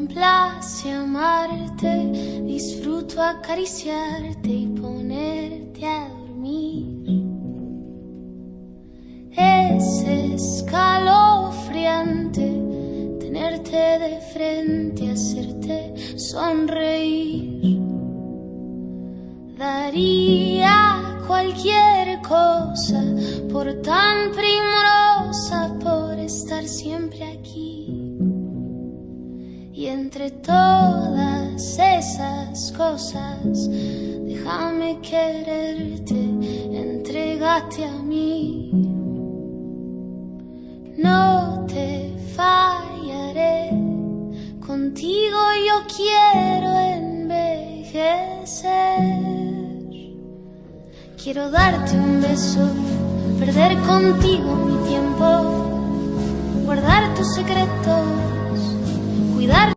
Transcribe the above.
complace amarte, disfruto acariciarte y ponerte a dormir. Es escalofriante tenerte de frente, hacerte sonreír. Daría cualquier cosa por tan primorosa, por estar siempre aquí. Y entre todas esas cosas, déjame quererte, entrégate a mí. No te fallaré, contigo yo quiero envejecer. Quiero darte un beso, perder contigo mi tiempo, guardar tus secretos, cuidar